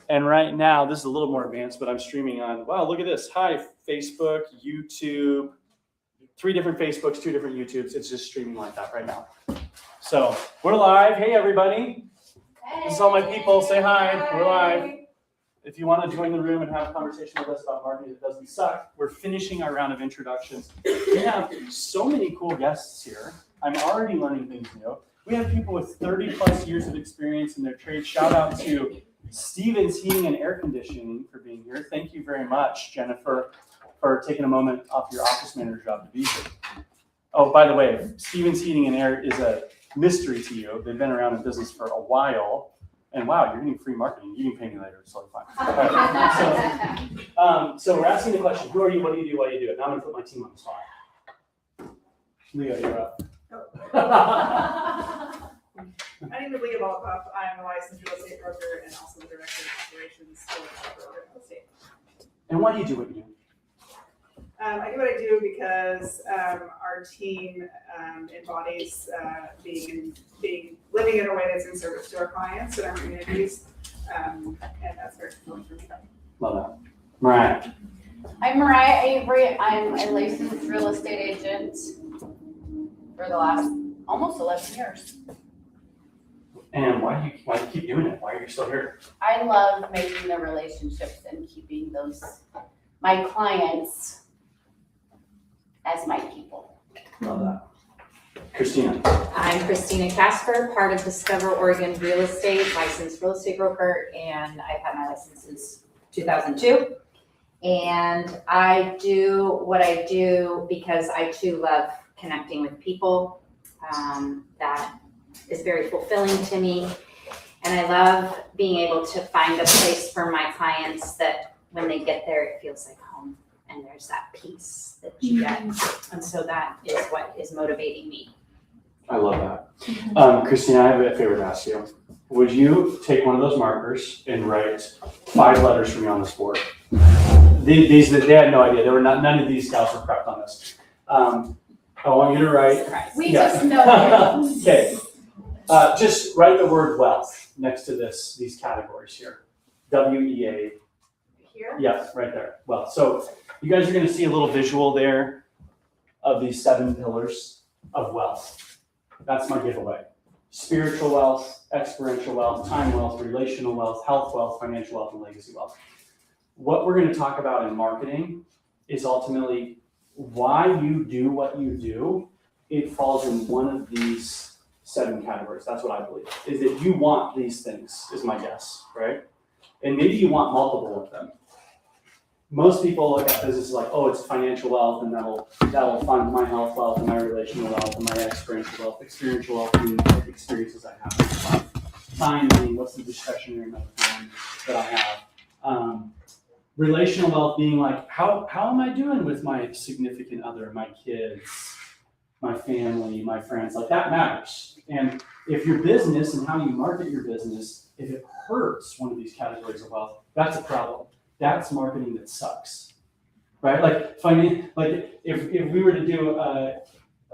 And right now, this is a little more advanced, but I'm streaming on, wow, look at this. Hi, Facebook, YouTube, 3 different Facebooks, 2 different YouTubes. It's just streaming like that right now. So we're live. Hey, everybody. Hey. This is all my people. Say hi. We're live. If you want to join the room and have a conversation with us about marketing that doesn't suck, we're finishing our round of introductions. We have so many cool guests here. I'm already learning things new. We have people with 30 plus years of experience in their trade. Shout out to Stevens Heating and Air Conditioning for being here. Thank you very much, Jennifer, for taking a moment off your office manager job to be here. Oh, by the way, Stevens Heating and Air is a mystery to you. They've been around in business for a while. And wow, you're getting free marketing. You can pay me later. It's totally fine. So we're asking the question, who are you, what do you do, why do you do it? Now I'm going to put my team on the spot. Leo, you're up. My name is Leah Volkoff. I'm a licensed real estate broker and also the director of operations for real estate. And why do you do what you do? I do what I do because our team embodies living in a way that's in service to our clients and our communities, and that's very fulfilling for me. Love that. Mariah. I'm Mariah Avery. I'm a licensed real estate agent for the last almost 11 years. And why do you keep doing it? Why are you still here? I love making the relationships and keeping my clients as my people. Love that. Christina. I'm Christina Casper, part of Discover Oregon Real Estate, licensed real estate broker, and I've had my license since 2002. And I do what I do because I too love connecting with people. That is very fulfilling to me. And I love being able to find a place for my clients that when they get there, it feels like home and there's that peace that you get. And so that is what is motivating me. I love that. Christina, I have a favor to ask you. Would you take one of those markers and write 5 letters for me on this board? They had no idea. None of these gals were prepped on this. I want you to write. We just know. Okay. Just write the word wealth next to these categories here. WEA. Here? Yeah, right there. Wealth. So you guys are going to see a little visual there of these 7 pillars of wealth. That's my giveaway. Spiritual wealth, experiential wealth, time wealth, relational wealth, health wealth, financial wealth, and legacy wealth. What we're going to talk about in marketing is ultimately why you do what you do. It falls in one of these 7 categories. That's what I believe. Is that you want these things, is my guess, right? And maybe you want multiple of them. Most people look at business like, oh, it's financial wealth, and that'll fund my health wealth and my relational wealth and my experiential wealth. Experiential wealth being the experiences I have in life. Time being what's the discretionary amount of time that I have. Relational wealth being like, how am I doing with my significant other, my kids, my family, my friends? Like that matters. And if your business and how you market your business, if it hurts one of these categories of wealth, that's a problem. That's marketing that sucks, right? Like if we were to do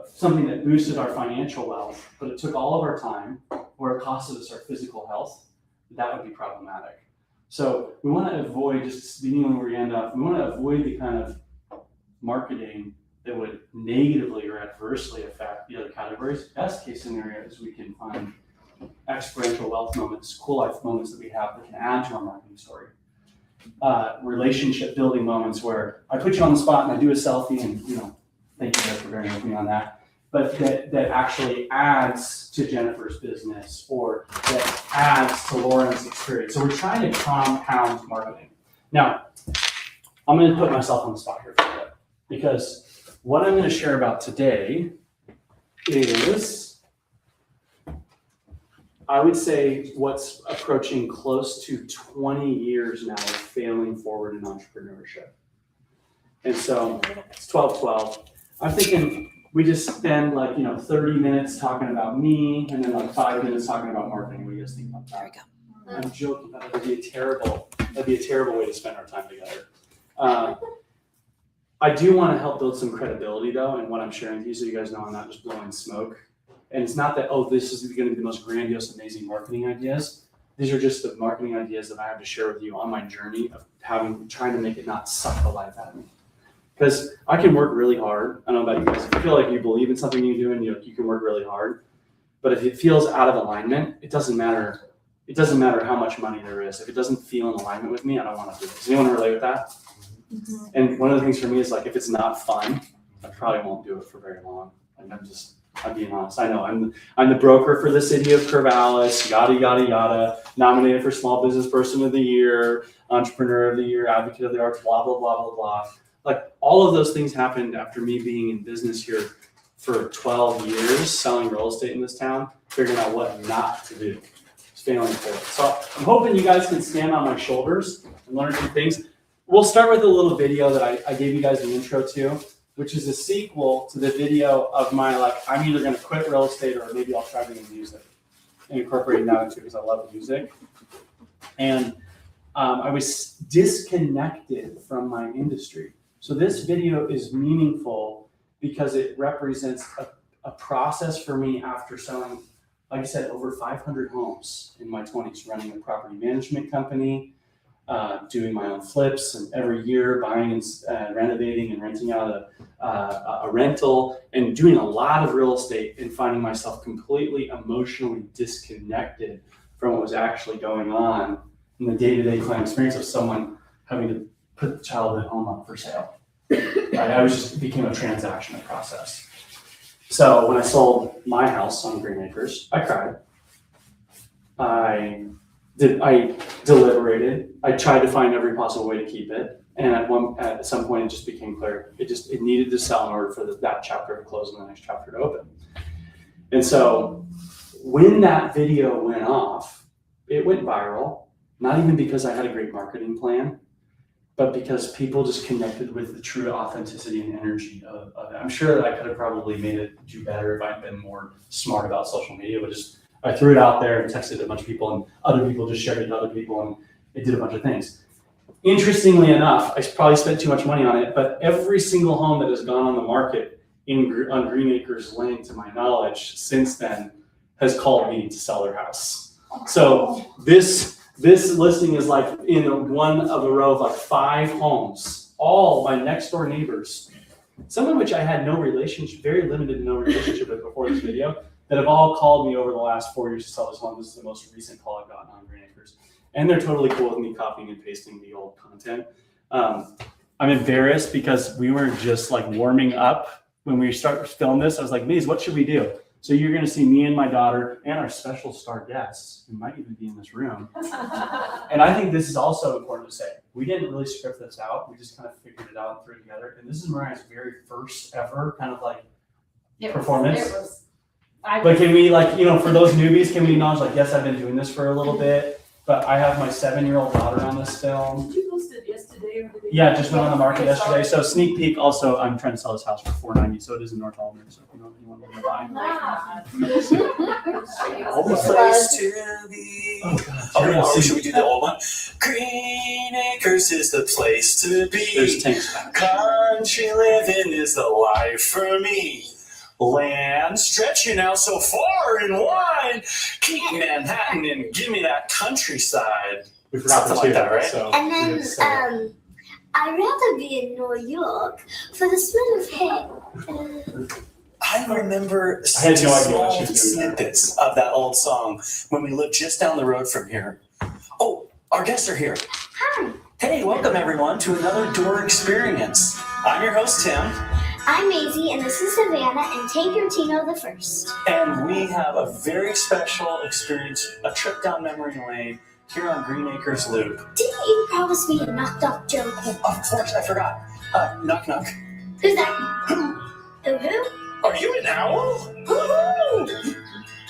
something that boosted our financial wealth, but it took all of our time, or it costed us our physical health, that would be problematic. So we want to avoid, just beginning where we end up, we want to avoid the kind of marketing that would negatively or adversely affect the other categories. Best case scenario is we can find experiential wealth moments, cool life moments that we have that can add to our marketing story. Relationship building moments where I put you on the spot and I do a selfie and, thank you guys for bearing with me on that. But that actually adds to Jennifer's business or that adds to Lauren's experience. So we're trying to compound marketing. Now, I'm going to put myself on the spot here for a bit because what I'm going to share about today is, I would say, what's approaching close to 20 years now of failing forward in entrepreneurship. And so it's 12-12. I'm thinking we just spend 30 minutes talking about me and then 5 minutes talking about marketing. What do you guys think about that? There we go. I'm joking, but that'd be a terrible way to spend our time together. I do want to help build some credibility though, in what I'm sharing with you, so you guys know I'm not just blowing smoke. And it's not that, oh, this is going to be the most grandiose, amazing marketing ideas. these are just the marketing ideas that I have to share with you on my journey of trying to make it not suck the life out of me. Because I can work really hard. I don't know about you guys. If you feel like you believe in something you do and you can work really hard, but if it feels out of alignment, it doesn't matter. It doesn't matter how much money there is. If it doesn't feel in alignment with me, I don't want to do it. Does anyone relate with that? Mm-hmm. And one of the things for me is like, if it's not fun, I probably won't do it for very long. Like I'm being honest. I know I'm the broker for the city of Corvallis, yada, yada, yada, nominated for Small Business Person of the Year, Entrepreneur of the Year, Advocate of the Arts, blah, blah, blah, blah, blah. Like all of those things happened after me being in business here for 12 years, selling real estate in this town, figuring out what not to do, failing for it. So I'm hoping you guys can stand on my shoulders and learn a few things. We'll start with a little video that I gave you guys the intro to, which is a sequel to the video of my, like, I'm either gonna quit real estate or maybe I'll try doing music and incorporating that into it because I love music. And I was disconnected from my industry. So this video is meaningful because it represents a process for me after selling, like I said, over 500 homes in my 20s, running a property management company, doing my own flips, and every year buying and renovating and renting out a rental, and doing a lot of real estate and finding myself completely emotionally disconnected from what was actually going on in the day-to-day client experience of someone having to put the childhood home up for sale. Right? It became a transactional process. So when I sold my house on Green Acres, I cried. I deliberated. I tried to find every possible way to keep it. And at some point, it just became clear. It needed to sell in order for that chapter to close and the next chapter to open. And so when that video went off, it went viral, not even because I had a great marketing plan, but because people just connected with the true authenticity and energy of it. I'm sure that I could have probably made it do better if I'd been more smart about social media, but I threw it out there and texted a bunch of people, and other people just shared it to other people, and it did a bunch of things. Interestingly enough, I probably spent too much money on it, but every single home that has gone on the market on Green Acres Lane, to my knowledge, since then, has called me to sell their house. So this listing is like in one of a row of like 5 homes, all my next door neighbors, some of which I had no relationship, very limited no relationship with before this video, that have all called me over the last 4 years to sell this home. This is the most recent call I've gotten on Green Acres. And they're totally cool with me copying and pasting the old content. I'm embarrassed because we were just like warming up when we started to film this. I was like, Mies, what should we do? So you're gonna see me and my daughter and our special star guests, who might even be in this room. And I think this is also important to say. We didn't really script this out. We just kind of figured it out and threw it together. And this is Mariah's very first ever kind of like performance. But can we, like, for those newbies, can we acknowledge, like, yes, I've been doing this for a little bit, but I have my 7-year-old daughter on this film. Did you post it yesterday or the day? Yeah, it just went on the market yesterday. So sneak peek. Also, I'm trying to sell this house for $490, so it is in North Albany. So if you want to buy. The place to be. Oh God. Oh, should we do the old one? Green Acres is the place to There's be. tanks back. Country living is the life for me. Land stretching out so far and wide. Keep Manhattan and give me that countryside. We forgot Something like that, right? So And we then, had to say it. I'd rather be in New York for the smell of hay. I remember I had no idea what small she was doing. snippets of that old song when we lived just down the road from here. Oh, our guests are here. Hi, Hey, welcome everyone to another Door Experience. I'm your host, Tim, I'm Maisie, and this is Savannah, and take your Tino the first. and we have a very special experience, a trip down memory lane here on Green Acres Loop. Didn't you promise me a knocked-off joke? Of course, I forgot. Knock, knock. Who's that? Who? Are you an owl? Woohoo!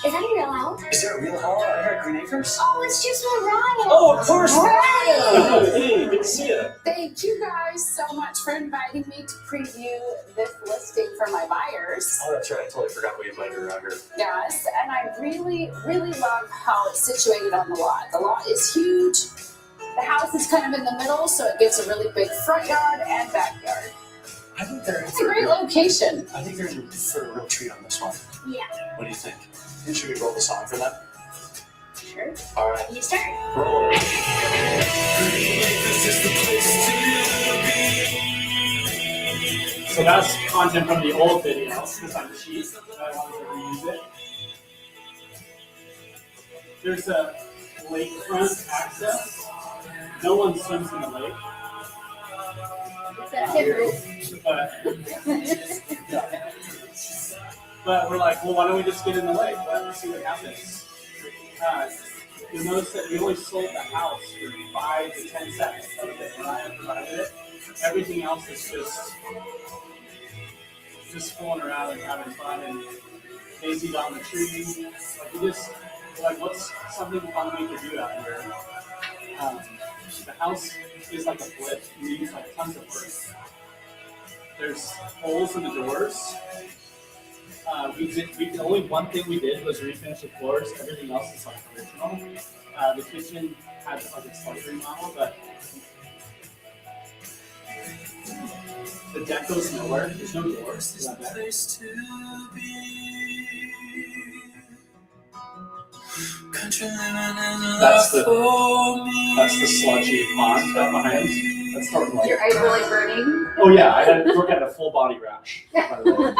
Is that a real owl? Is there a real owl out here at Green Acres? Oh, it's just Mariah. Oh, of course. Mariah! Hey, good to see you. Thank you guys so much for inviting me to preview this listing for my buyers. Oh, that's right. I totally forgot we invited her out here. Yes, and I really, really love how it's situated on the lot. The lot is huge. The house is kind of in the middle, so it gives a really big front yard and backyard. I think they're in It's a great location. I think they're in for a real treat on this one. Yeah. What do you think? Should we roll the song for them? Sure. All right. You start. Roll. So that's content from the old video, because I'm cheap, and I wanted to reuse it. There's a lakefront access. No one swims in the lake, but we're like, well, why don't we just get in the lake? Let's see what happens. You'll notice that we only sold the house for 5 to 10 seconds of it when I provided it. Everything else is just fooling around and having fun and daisied on the tree. Like we just like what's something fun we could do out here. The house is like a flip. We use like tons of work. There's holes in the doors. Only one thing we did was refinish the floors. Everything else is like original. The kitchen has like a slight remodel, but the deck goes nowhere. There's no doors. Is that better? That's the sludgy pond down behind. That's sort of like. Your eyes really burning? Oh yeah, I had a full body rash. By the way.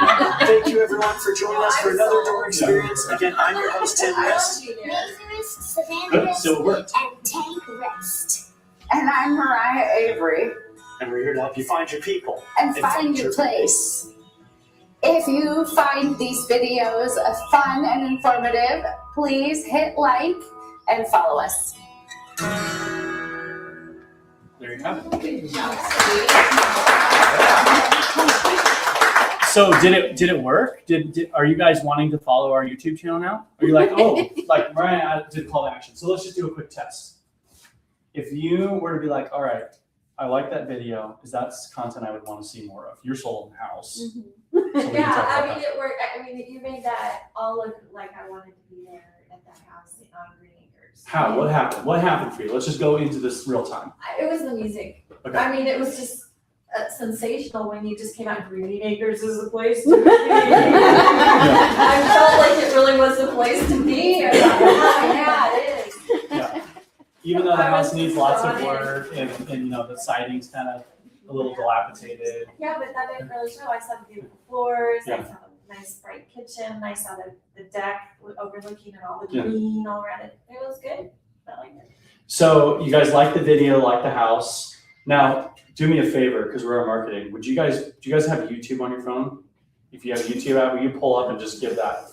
Thank you, everyone, for joining us for another Door Experience. Again, I'm your host, Tim West. Nathan Savannah Good, West, so it worked. and Tank West. And I'm Mariah Avery. And we're here to help you find your people. And find your place. If you find these videos fun and informative, please hit like and follow us. There you have it. So did it work? Are you guys wanting to follow our YouTube channel now? Are you like, oh, like Mariah did call to action. So let's just do a quick test. If you were to be like, all right, I like that video, because that's content I would want to see more of. You're sold in house. So we can talk Yeah, about I mean, that. it worked. I mean, you made that all look like I wanted to be there at that house on Green Acres. How? What happened? What happened for you? Let's just go into this real time. It was the music. Okay. I mean, it was just sensational when you just came out. Green Acres is a place to be. I felt like it really was a place to be. I thought, oh, yeah, it is. Yeah. Even though the I house was needs lots of drawn in. work and you know the siding's kind of a little dilapidated. Yeah, but that didn't really show. I saw the beautiful floors. I Yeah. saw a nice bright kitchen. I saw the deck overlooking and all the Yeah. green all around it. It was good. I liked it. So you guys like the video, like the house. Now, do me a favor, because we're on marketing. Do you guys have YouTube on your phone? If you have a YouTube app, will you pull up and just give that?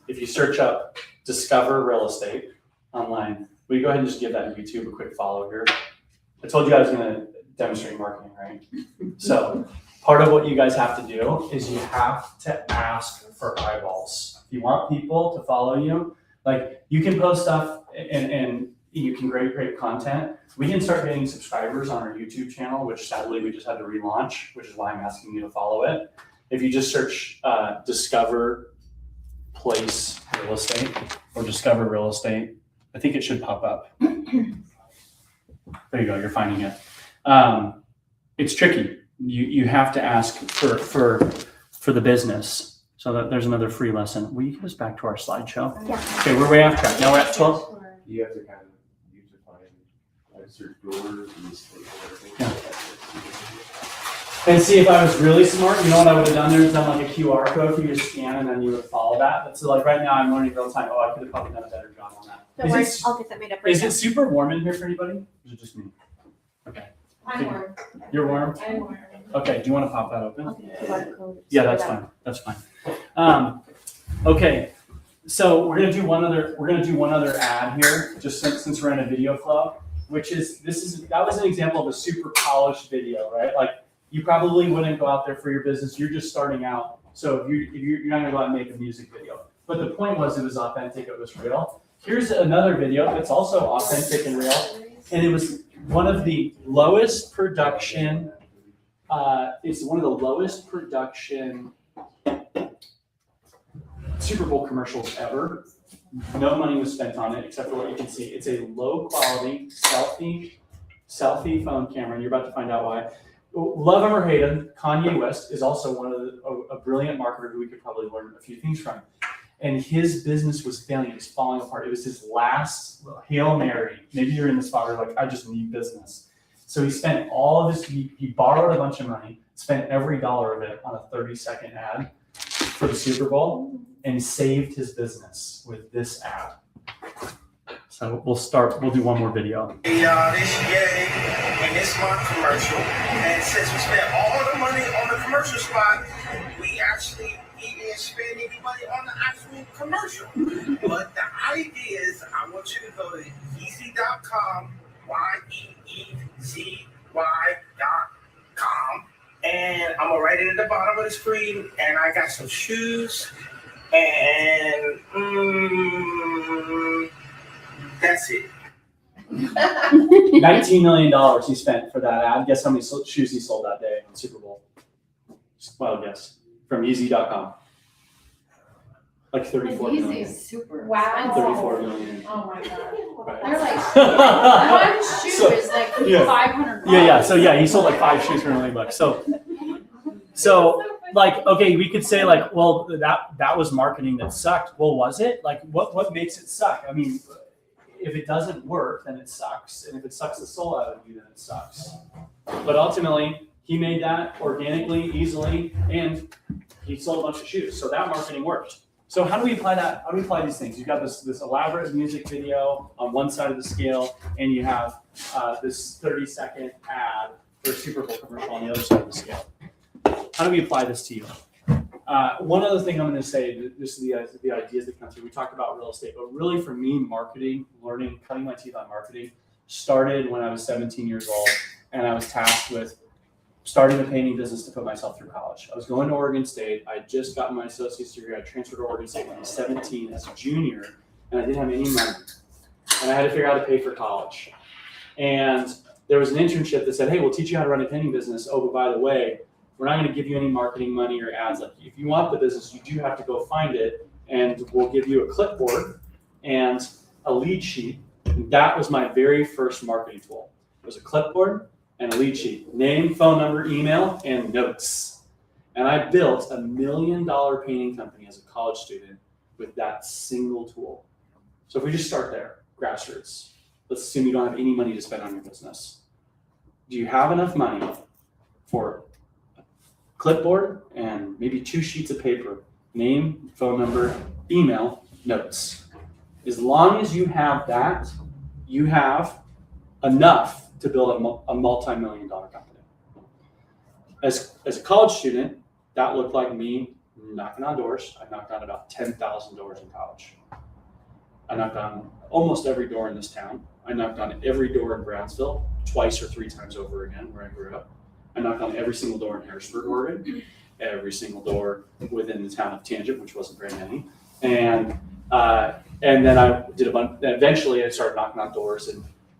If you search up Discover Real Estate online, will you go ahead and just give that YouTube a quick follow here? I told you I was gonna demonstrate marketing, right? So part of what you guys have to do is you have to ask for eyeballs. If you want people to follow you, like you can post stuff and you can create great content. We can start getting subscribers on our YouTube channel, which sadly we just had to relaunch, which is why I'm asking you to follow it. If you just search Discover Place Real Estate or Discover Real Estate, I think it should pop up. There you go, you're finding it. It's tricky. You have to ask for the business. So that there's another free lesson. Will you get us back to our slideshow? Yeah. Okay, we're way off track. Now we're at 12. You have to kind of use to find like search doors and stuff. And see, if I was really smart, you know what I would have done there? Is done like a QR code for you to scan and then you would follow that. But so like right now I'm learning real time. Oh, I could have probably done a better job on that. Don't worry, I'll get that made up right Is now. it super warm in here for anybody? Or is it just me? Okay. I'm warm. You're warm? I'm warm. Okay, do you want to pop that open? I'll get the QR code. Yeah, that's fine. That's fine. Okay, so we're gonna do one other ad here, just since we're in a video flow, which is that was an example of a super polished video, right? Like you probably wouldn't go out there for your business. You're just starting out, so if you're not gonna go out and make a music video. But the point was it was authentic. It was real. Here's another video that's also authentic and real, and it was one of the lowest production. It's one of the lowest production Super Bowl commercials ever. No money was spent on it except for what you can see. It's a low quality selfie phone camera, and you're about to find out why. Love him or hate him, Kanye West is also one of a brilliant marketer who we could probably learn a few things from. and his business was failing. It was falling apart. It was his last Hail Mary. Maybe you're in the spot where you're like, I just need business. So he spent all of his, he borrowed a bunch of money, spent every dollar of it on a 30-second ad for the Super Bowl, and saved his business with this ad. So we'll do one more video. Hey y'all, this Yay, and this is my commercial. And since we spent all the money on the commercial spot, we actually didn't spend any money on the actual commercial. But the idea is, I want you to go to Yeezy.com, YEEZY.com, and I'm gonna write it at the bottom of the screen. And I got some shoes, and that's it. $19 million he spent for that ad. Guess how many shoes he sold that day on Super Bowl? Just wild guess. From Yeezy.com. Like 34 Easy million. is super. Wow. 34 million. Oh my god. Right. They're like, yeah, one shoe So- is like yeah. $500. yeah. So yeah, he sold like 5 shoes for $1 million. So like, okay, we could say like, well, that was marketing that sucked. Well, was it? Like, what makes it suck? I mean, if it doesn't work, then it sucks. And if it sucks the soul out of you, then it sucks. But ultimately, he made that organically, easily, and he sold a bunch of shoes. So that marketing worked. So how do we apply that? How do we apply these things? You've got this elaborate music video on one side of the scale, and you have this 30-second ad for a Super Bowl commercial on the other side of the scale. How do we apply this to you? One other thing I'm going to say, this is the ideas that come through. We talked about real estate, but really for me, marketing, learning, cutting my teeth on marketing started when I was 17 years old, and I was tasked with starting a painting business to put myself through college. I was going to Oregon State. I had just gotten my associate's degree. I transferred to Oregon State when I was 17 as a junior, and I didn't have any money. And I had to figure out how to pay for college. And there was an internship that said, hey, we'll teach you how to run a painting business. Oh, but by the way, we're not going to give you any marketing money or ads. Like, if you want the business, you do have to go find it, and we'll give you a clipboard and a lead sheet. And that was my very first marketing tool. It was a clipboard and a lead sheet, name, phone number, email, and notes. And I built $1 million painting company as a college student with that single tool. So if we just start there, grassroots, let's assume you don't have any money to spend on your business. Do you have enough money for a clipboard and maybe 2 sheets of paper, name, phone number, email, notes? As long as you have that, you have enough to build a multi-million-dollar company. As a college student, that looked like me knocking on doors. I knocked on about 10,000 doors in college. I knocked on almost every door in this town. I knocked on every door in Brownsville, 2 or 3 times over again, where I grew up. I knocked on every single door in Harrisburg, Oregon, every single door within the town of Tangent, which wasn't very many. And then I did a bunch. Eventually, I started knocking on doors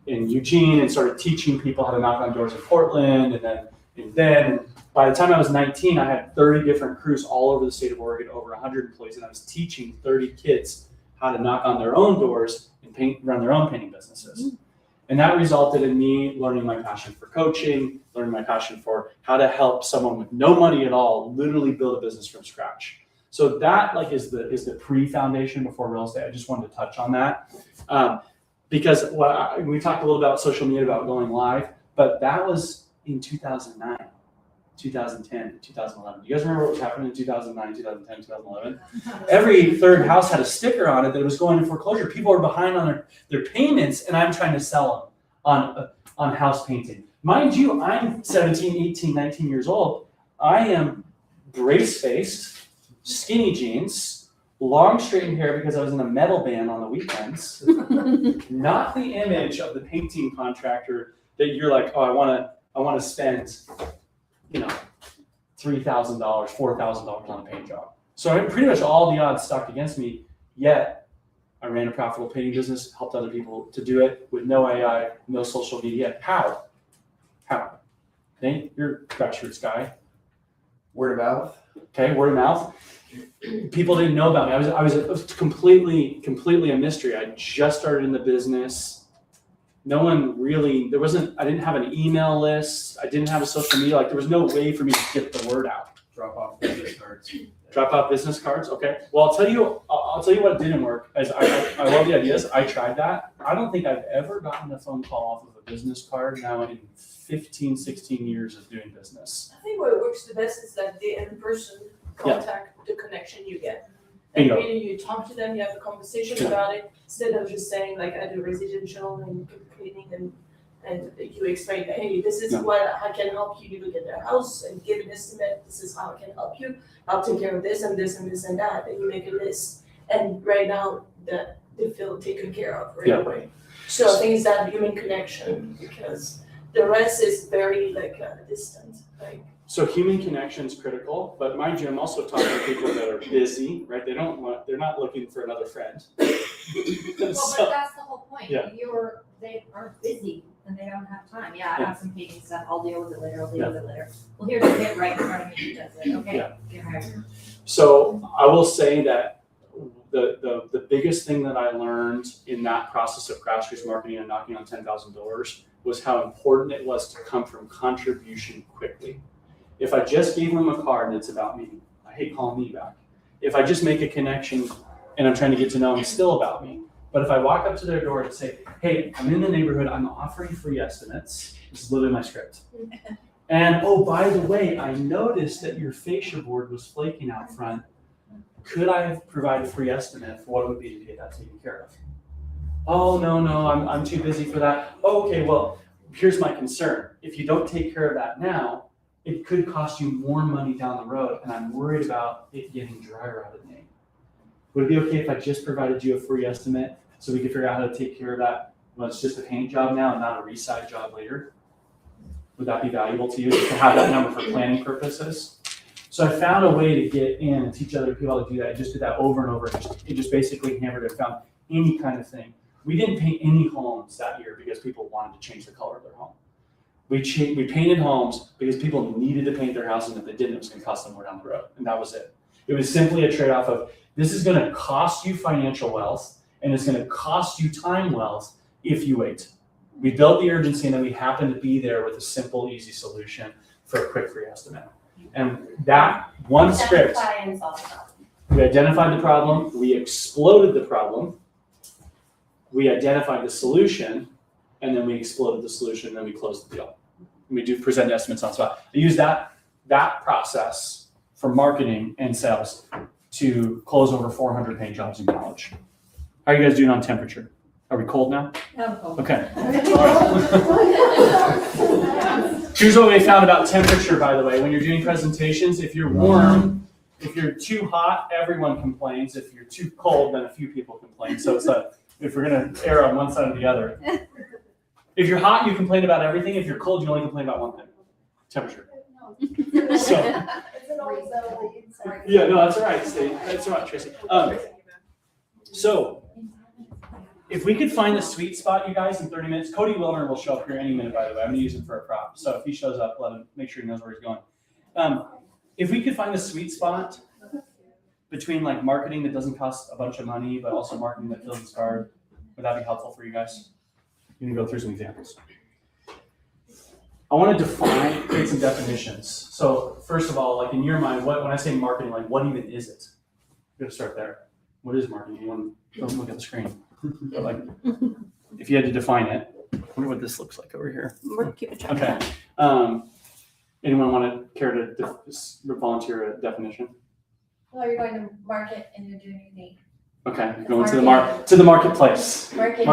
in Eugene and started teaching people how to knock on doors in Portland. And then by the time I was 19, I had 30 different crews all over the state of Oregon, over 100 employees, and I was teaching 30 kids how to knock on their own doors and run their own painting businesses. And that resulted in me learning my passion for coaching, learning my passion for how to help someone with no money at all literally build a business from scratch. So that is the pre-foundation before real estate. I just wanted to touch on that. Because we talked a little about social media, about going live, but that was in 2009, 2010, 2011. Do you guys remember what was happening in 2009, 2010, 2011? Every third house had a sticker on it that was going into foreclosure. People were behind on their payments, and I'm trying to sell them on house painting. Mind you, I'm 17, 18, 19 years old. I am brace-faced, skinny jeans, long straightened hair because I was in a metal band on the weekends. Not the image of the painting contractor that you're like, oh, I want to spend, $3,000, $4,000 on a paint job. So pretty much all the odds stacked against me. Yet I ran a profitable painting business, helped other people to do it with no AI, no social media. How? Okay, you're a grassroots guy. Word of mouth. Okay, word of mouth. People didn't know about me. I was completely a mystery. I just started in the business. No one really, I didn't have an email list. I didn't have a social media. Like, there was no way for me to get the word out. Drop off business cards Drop out business cards. Okay. Well, I'll tell you what didn't work. As I love the ideas. I tried that. I don't think I've ever gotten a phone call off of a business card now in 15, 16 years of doing business. I think what works the best is that the in-person Yeah. contact, the connection you get. And Bingo. really you talk to them, you have a conversation Yeah. about it, instead of just saying like I do residential and cleaning and you explain, hey, this is Yeah. what I can help you look at their house and give an estimate, this is how I can help you. I'll take care of this and this and this and that, and you make a list. And right now that they feel taken care of right Yeah. away. So I think it's that human connection because the rest is very like distant, like. So human connection is critical, but mind you, I'm also talking to people that are busy, right? They're not looking for another friend. Well, So- but that's the whole point. Yeah. They are busy and they don't have time. Yeah, I Yeah. have some painting stuff. I'll deal with it later. I'll deal with it later. Well, here's a kid right in front of me who does it. Okay. Yeah. Get hired. So I will say that the biggest thing that I learned in that process of crash course marketing and knocking on 10,000 doors was how important it was to come from contribution quickly. If I just gave them a card and it's about me, I hate calling me back. If I just make a connection and I'm trying to get to know them, it's still about me. But if I walk up to their door and say, hey, I'm in the neighborhood, I'm offering free estimates. This is literally my script. And oh, by the way, I noticed that your fascia board was flaking out front. Could I have provided a free estimate for what it would be to get that taken care of? Oh, no, I'm too busy for that. Oh, okay, well, here's my concern. If you don't take care of that now, it could cost you more money down the road, and I'm worried about it getting dry rotted Nate. Would it be okay if I just provided you a free estimate so we could figure out how to take care of that? Well, it's just a paint job now and not a reside job later. Would that be valuable to you, just to have that number for planning purposes? So I found a way to get in and teach other people how to do that. I just did that over and over. It just basically hammered it, found any kind of thing. We didn't paint any homes that year because people wanted to change the color of their home. We painted homes because people needed to paint their house, and if they didn't, it was going to cost them more down the road. And that was it. It was simply a trade-off of this is going to cost you financial wealth, and it's going to cost you time wealth if you wait. We built the urgency, and then we happened to be there with a simple, easy solution for a quick free estimate. And that one script, Identify and solve the problem. we identified the problem, we exploded the problem, we identified the solution, and then we exploded the solution, and then we closed the deal. And we do present estimates on the spot. I use that process for marketing and sales to close over 400 paint jobs in college. How are you guys doing on temperature? Are we cold now? Okay. Here's what we found about temperature, by the way. When you're doing presentations, if you're warm, if you're too hot, everyone complains. If you're too cold, then a few people complain. So it's if we're gonna err on one side or the other. If you're hot, you complain about everything. If you're cold, you only complain about one thing: temperature. So, yeah, no, that's all right. That's all right, Tracy. So, if we could find the sweet spot, you guys, in 30 minutes, Cody Wilmer will show up here any minute, by the way. I'm gonna use him for a prop. So if he shows up, let him make sure he knows where he's going. If we could find the sweet spot between like marketing that doesn't cost a bunch of money, but also marketing that fills its card, would that be helpful for you guys? You can go through some examples. I want to create some definitions. So first of all, like in your mind, when I say marketing, like what even is it? We're gonna start there. What is marketing? You want to don't look at the screen. But like, if you had to define it, I wonder what this looks like over here. We're keeping track of Okay. that. Anyone want to care to volunteer a definition? Well, you're going to market and you're doing unique. Okay, going to the marketplace. Marketing.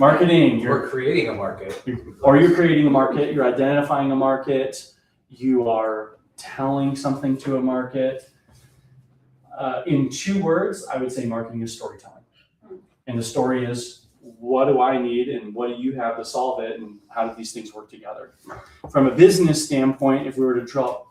Marketing. You're creating a market. Or you're creating a market. You're identifying a market. You are telling something to a market. In 2 words, I would say marketing is storytelling. And the story is, what do I need and what do you have to solve it, and how do these things work together? From a business standpoint, if we were to draw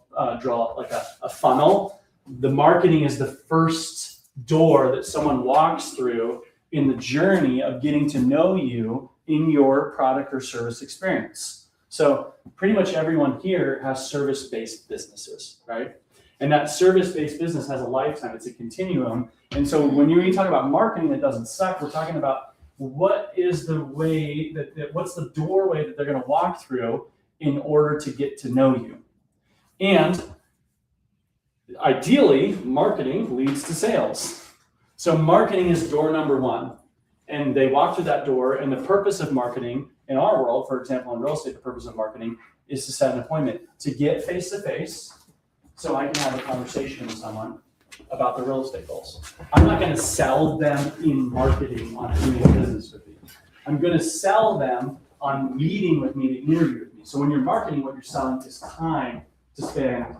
like a funnel, the marketing is the first door that someone walks through in the journey of getting to know you in your product or service experience. So pretty much everyone here has service-based businesses, right? And that service-based business has a lifetime. It's a continuum. And so when you talk about marketing that doesn't suck, we're talking about what is the way what's the doorway that they're going to walk through in order to get to know you. And Ideally, marketing leads to sales. So marketing is door number one. And they walk through that door, and the purpose of marketing in our world, for example, in real estate, the purpose of marketing is to set an appointment, to get face-to-face so I can have a conversation with someone about the real estate goals. I'm not gonna sell them in marketing on doing business with me. I'm gonna sell them on meeting with me to interview with me. So when you're marketing, what you're selling is time to spend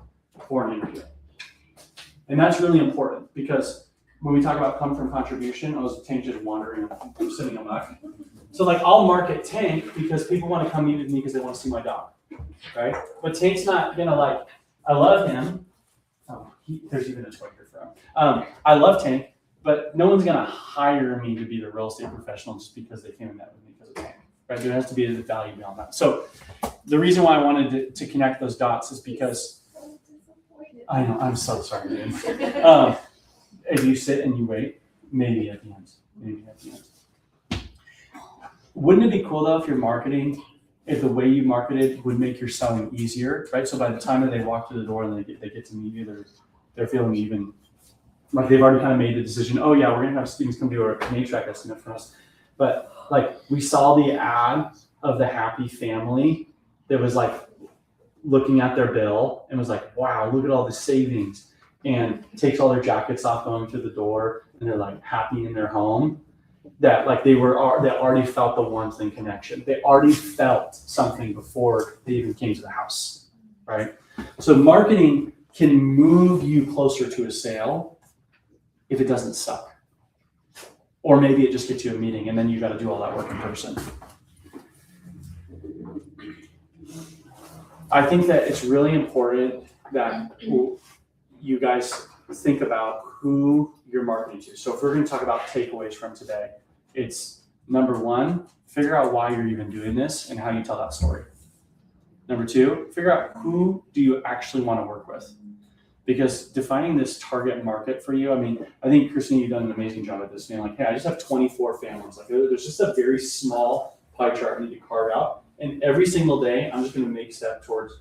for an interview. And that's really important because when we talk about come from contribution, I was tangent wandering, I'm sitting on that. So like I'll market Tank because people want to come meet with me because they want to see my dog, right? But Tank's not gonna like, I love him. Oh, there's even a toy here for him. I love Tank, but no one's gonna hire me to be the real estate professional just because they came and met with me because of Tank, right? There has to be a value beyond that. So the reason why I wanted to connect those dots is because I know, I'm so sorry, dude. If you sit and you wait, maybe at the end, Wouldn't it be cool though if your marketing, if the way you marketed would make your selling easier, right? So by the time that they walk through the door and they get to meet you, they're feeling even, like they've already kind of made the decision, oh yeah, we're gonna have students come do an HVAC estimate for us. But like we saw the ad of the happy family that was like looking at their bill and was like, wow, look at all the savings. And takes all their jackets off going through the door and they're like happy in their home, that like they already felt the warmth and connection. They already felt something before they even came to the house, right? So marketing can move you closer to a sale if it doesn't suck. Or maybe it just gets you a meeting and then you got to do all that work in person. I think that it's really important that you guys think about who you're marketing to. So if we're going to talk about takeaways from today, it's number one, figure out why you're even doing this and how you tell that story. Number two, figure out who do you actually want to work with. Because defining this target market for you, I mean, I think Christine, you've done an amazing job at this, being like, hey, I just have 24 families. Like there's just a very small pie chart I need to carve out. And every single day, I'm just going to make a step towards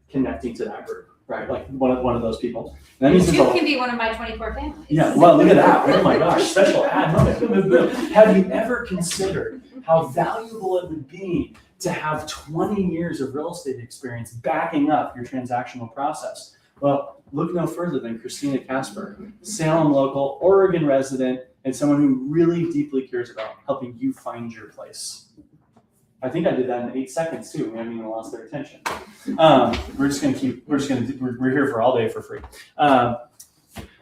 connecting to that group. Right, like one of those people. And that means You can be one of my 24 families. yeah, well, look at that. Oh my gosh, special ad moment. Have you ever considered how valuable it would be to have 20 years of real estate experience backing up your transactional process? Well, look no further than Christina Casper, Salem local, Oregon resident, and someone who really deeply cares about helping you find your place. I think I did that in 8 seconds too. We haven't even lost their attention. We're here for all day for free.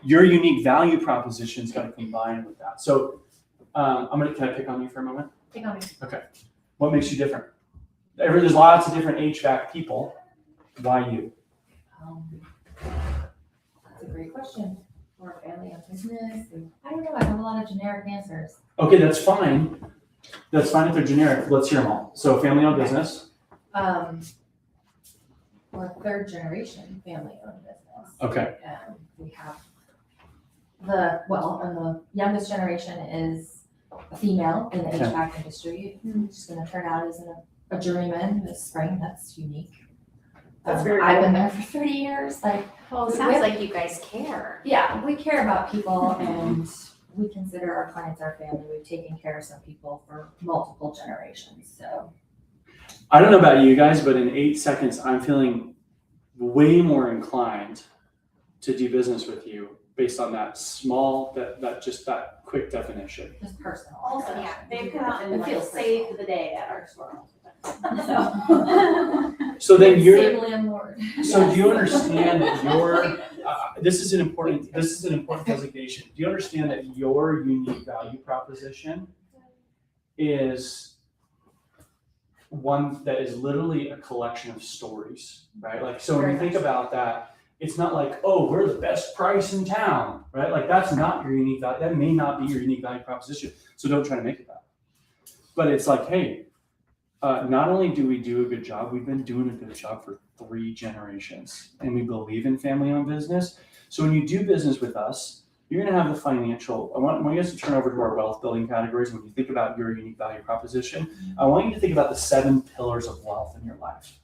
Your unique value proposition is going to combine with that. So can I pick on you for a moment? Pick on me. Okay. What makes you different? There's lots of different HVAC people. Why you? That's a great question. We're a family of business. I don't know. I have a lot of generic answers. Okay, that's fine. That's fine if they're generic. Let's hear them all. So family-owned business. We're third generation family-owned business. Okay. We have the youngest generation is a female in the Okay. HVAC industry. She's going to turn out as a journeyman this spring. That's unique. That's very I've cool. been there for 30 years. Well, it sounds like you guys care. Yeah, we care about people and we consider our clients our family. We've taken care of some people for multiple generations. So I don't know about you guys, but in 8 seconds, I'm feeling way more inclined to do business with you based on that that quick definition. just personal. Also, Yeah. they come out and It like feels save the day at our store. So then you're. Save landlord. So do you understand that your this is an important designation. Do you understand that your unique value proposition is one that is literally a collection of stories, right? Like, so when you think about that, it's not like, oh, we're the best price in town, right? Like that's not your unique value. That may not be your unique value proposition. So don't try to make it that. But it's like, hey, not only do we do a good job, we've been doing a good job for 3 generations, and we believe in family-owned business. So when you do business with us, you're going to have the financial. I want you guys to turn over to our wealth building categories. When you think about your unique value proposition, I want you to think about the 7 pillars of wealth in your life.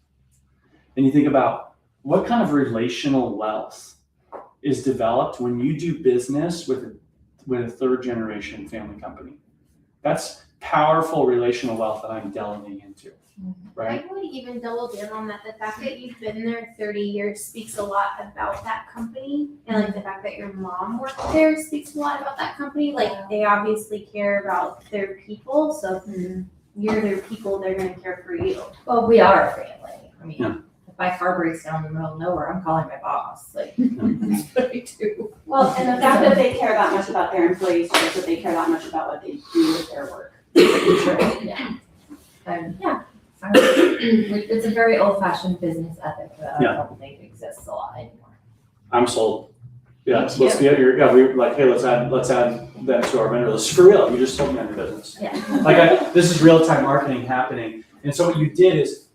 And you think about what kind of relational wealth is developed when you do business with a third generation family company. That's powerful relational wealth that I'm delving into, right? I would even double down on that. The fact that you've been there 30 years speaks a lot about that company. And like the fact that your mom worked there speaks a lot about that company. Like they obviously care about their people. So if you're their people, they're going to care for you. Well, we are a family. I mean, Yeah. if my car breaks down in the middle of nowhere, I'm calling my boss. Like, that's what I do. Well, and the fact that they care that much about their employees shows that they care that much about what they do with their work. Yeah. And it's a very old-fashioned business ethic that I don't think exists a lot anymore. I'm sold. Yeah, Me let's too. get we're like, hey, let's add that to our vendor list. For real, you just told me on your business. Yeah. Like this is real-time marketing happening. And so what you did is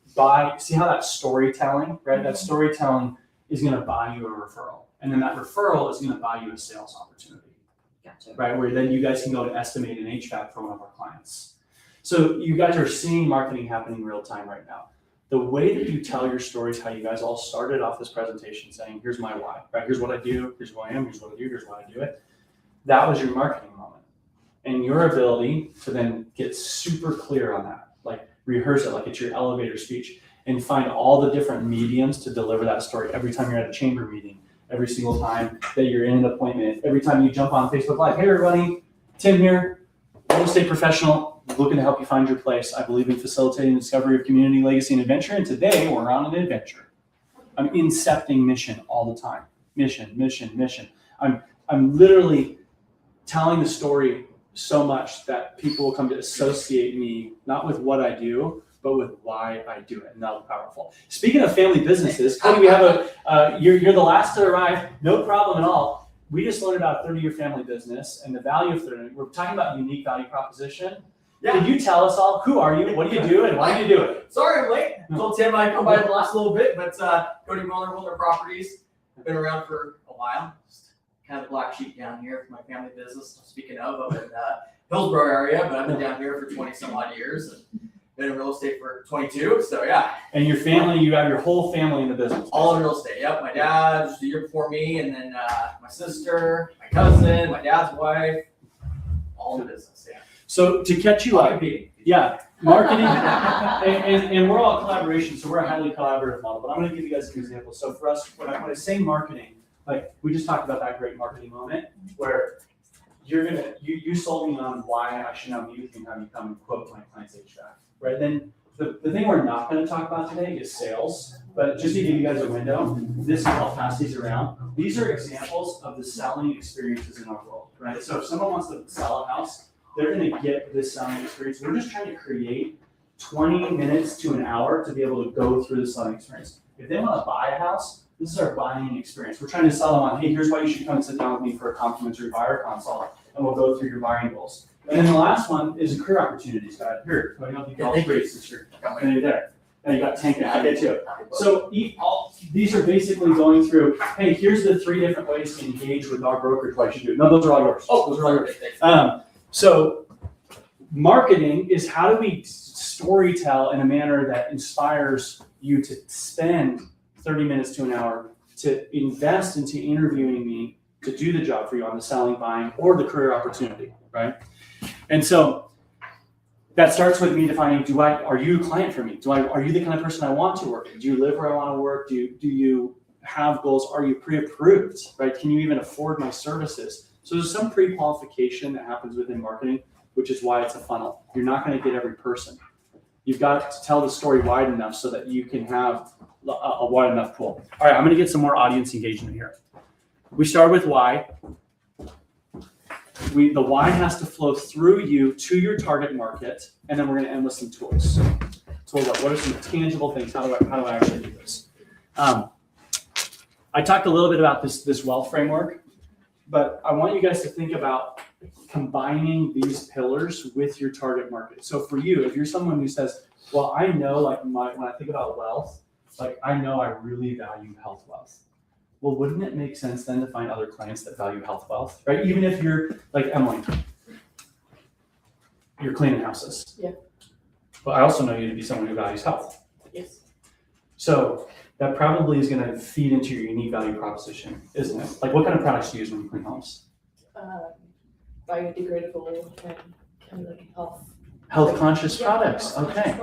see how that storytelling, right? That storytelling is gonna buy you a referral. And then that referral is gonna buy you a sales opportunity. Gotcha. Right, where then you guys can go to estimate an HVAC for one of our clients. So you guys are seeing marketing happening real time right now. The way that you tell your stories, how you guys all started off this presentation saying, here's my why, right? Here's what I do, here's who I am, here's what I do, here's why I do it. That was your marketing moment. And your ability to then get super clear on that, like rehearse it like it's your elevator speech and find all the different mediums to deliver that story every time you're at a chamber meeting, every single time that you're in an appointment, every time you jump on Facebook Live. Hey everybody, Tim here, real estate professional, looking to help you find your place. I believe in facilitating the discovery of community, legacy, and adventure, and today we're on an adventure. I'm incepting mission all the time. Mission, mission, mission. I'm literally telling the story so much that people will come to associate me, not with what I do, but with why I do it, and that'll be powerful. Speaking of family businesses, Cody, we have you're the last to arrive, no problem at all. We just learned about a 30-year family business and the value of 30. We're talking about unique value proposition. Yeah. Can you tell us all, who are you, what do you do, and why do you do it? Sorry I'm late. Told Tim I'd come by the last little bit, but Cody Muller Properties. I've been around for a while. Just kind of the black sheep down here for my family business. Speaking of, I'm in Hillsborough area, but I've been down here for 20 some odd years and been in real estate for 22. So yeah. And your family, you have your whole family in the business. All in real estate. Yep. My dad just the year before me, and then my sister, my cousin, my dad's wife, all in the business. Yeah. So to catch you up, yeah, marketing, and we're all collaboration, so we're a highly collaborative model, but I'm gonna give you guys an example. So for us, when I say marketing, like we just talked about that great marketing moment where you sold me on why I should now meet with you and have you come and quote my client's HVAC, right? Then the thing we're not gonna talk about today is sales, but just to give you guys a window, this is how fast these around. These are examples of the selling experiences in our world, right? So if someone wants to sell a house, they're gonna get this selling experience. We're just trying to create 20 minutes to an hour to be able to go through the selling experience. If they wanna buy a house, this is our buying experience. We're trying to sell them on, hey, here's why you should come and sit down with me for a complimentary buyer consult, and we'll go through your buying goals. And then the last one is a career opportunities guide. Here, I don't think all three since you're there. And you got Tank I get too. So these are basically going through, hey, here's the 3 different ways to engage with our brokerage, why you should do it. No, those are all yours. Oh, Those are all yours. So marketing is how do we storytell in a manner that inspires you to spend 30 minutes to an hour to invest into interviewing me to do the job for you on the selling, buying, or the career opportunity, right? And so that starts with me defining, are you a client for me? Are you the kind of person I want to work with? Do you live where I want to work? Do you have goals? Are you pre-approved, right? Can you even afford my services? So there's some pre-qualification that happens within marketing, which is why it's a funnel. You're not going to get every person. You've got to tell the story wide enough so that you can have a wide enough pool. All right, I'm going to get some more audience engagement here. We start with why. The why has to flow through you to your target market, and then we're going to end with some tools. So what are some tangible things? How do I actually do this? I talked a little bit about this wealth framework, but I want you guys to think about combining these pillars with your target market. So for you, if you're someone who says, well, I know when I think about wealth, I know I really value health wealth. Well, wouldn't it make sense then to find other clients that value health wealth, right? Even if you're like Emily, you're cleaning houses. Yeah. But I also know you to be someone who values health. Yes. So that probably is gonna feed into your unique value proposition, isn't it? Like what kind of products do you use when you clean homes? Biodegradable and like Health conscious products, okay.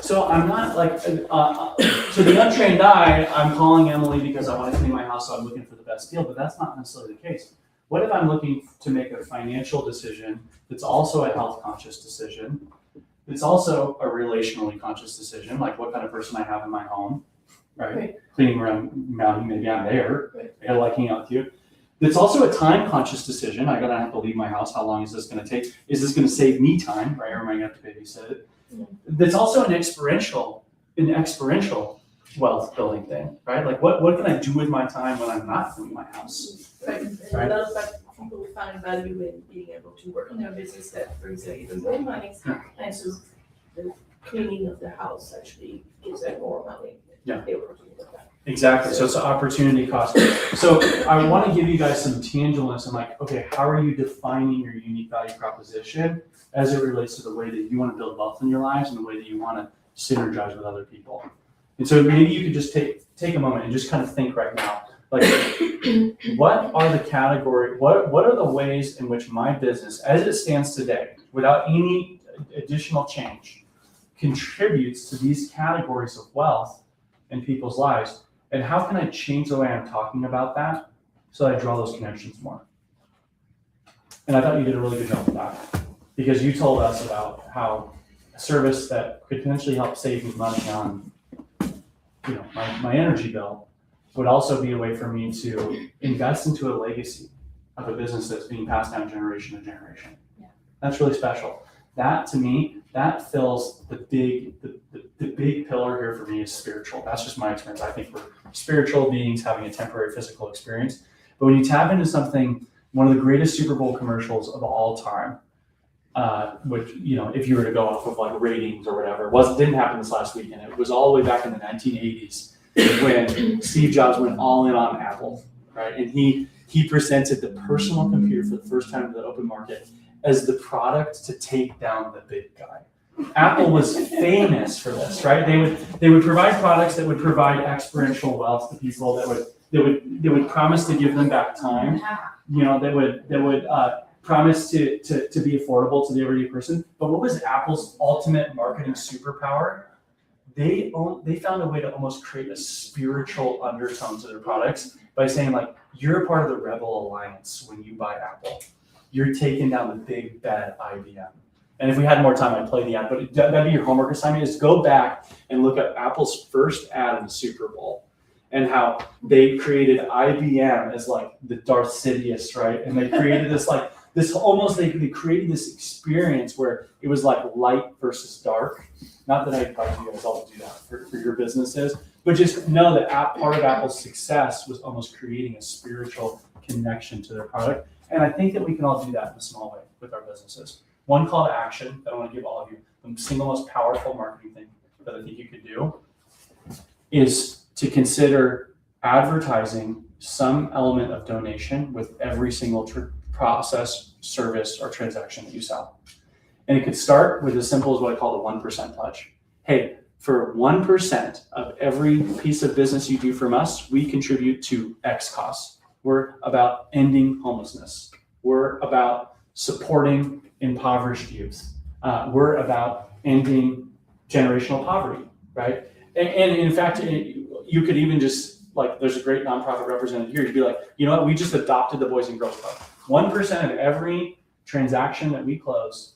So I'm not like, to the untrained eye, I'm calling Emily because I want to clean my house, so I'm looking for the best deal, but that's not necessarily the case. What if I'm looking to make a financial decision that's also a health conscious decision? It's also a relationally conscious decision, like what kind of person I have in my home, right? Cleaning around, maybe I'm there, I like hanging out with you. It's also a time conscious decision. I'm gonna have to leave my house. How long is this gonna take? Is this gonna save me time, right? Or am I gonna have to babysit it? That's also an experiential wealth building thing, right? Like what can I do with my time when I'm not cleaning my house? Right, and a lot of people find value in being able to work on their business that brings them even more money. And so the cleaning of the house actually gives them more money. Yeah. They were working with that. Exactly. So it's an opportunity cost. So I want to give you guys some tangibleness and like, okay, how are you defining your unique value proposition as it relates to the way that you want to build wealth in your lives and the way that you want to synergize with other people? And so maybe you could just take a moment and just kind of think right now, like, what are the category, what are the ways in which my business, as it stands today, without any additional change, contributes to these categories of wealth in people's lives? And how can I change the way I'm talking about that so that I draw those connections more? And I thought you did a really good job of that, because you told us about how a service that could potentially help save me money on, my energy bill would also be a way for me to invest into a legacy of a business that's being passed down generation to generation. Yeah. That's really special. That, to me, that fills the big pillar here for me is spiritual. That's just my experience. I think we're spiritual beings having a temporary physical experience. But when you tap into something, one of the greatest Super Bowl commercials of all time, which, if you were to go off of like ratings or whatever, didn't happen this last weekend. It was all the way back in the 1980s when Steve Jobs went all in on Apple, right? And he presented the personal computer for the first time to the open market as the product to take down the big guy. Apple was famous for this, right? They would provide products that would provide experiential wealth to people that would promise to give them back time. That would promise to be affordable to the everyday person. But what was Apple's ultimate marketing superpower? They found a way to almost create a spiritual undertone to their products by saying like, you're a part of the Rebel Alliance when you buy Apple. You're taking down the big bad IBM. And if we had more time, I'd play the ad, but that'd be your homework assignment, is go back and look at Apple's first ad in the Super Bowl and how they created IBM as like the Darth Sidious, right? And they created they created this experience where it was like light versus dark. Not that I'd invite you guys all to do that for your businesses, but just know that part of Apple's success was almost creating a spiritual connection to their product. And I think that we can all do that in a small way with our businesses. One call to action that I want to give all of you, the single most powerful marketing thing that I think you could do is to consider advertising some element of donation with every single process, service, or transaction that you sell. And it could start with as simple as what I call the 1% pledge. Hey, for 1% of every piece of business you do from us, we contribute to X costs. We're about ending homelessness. We're about supporting impoverished youth. We're about ending generational poverty, right? And in fact, you could even just, like, there's a great nonprofit represented here. You'd be like, you know what? We just adopted the Boys and Girls Club. 1% of every transaction that we close,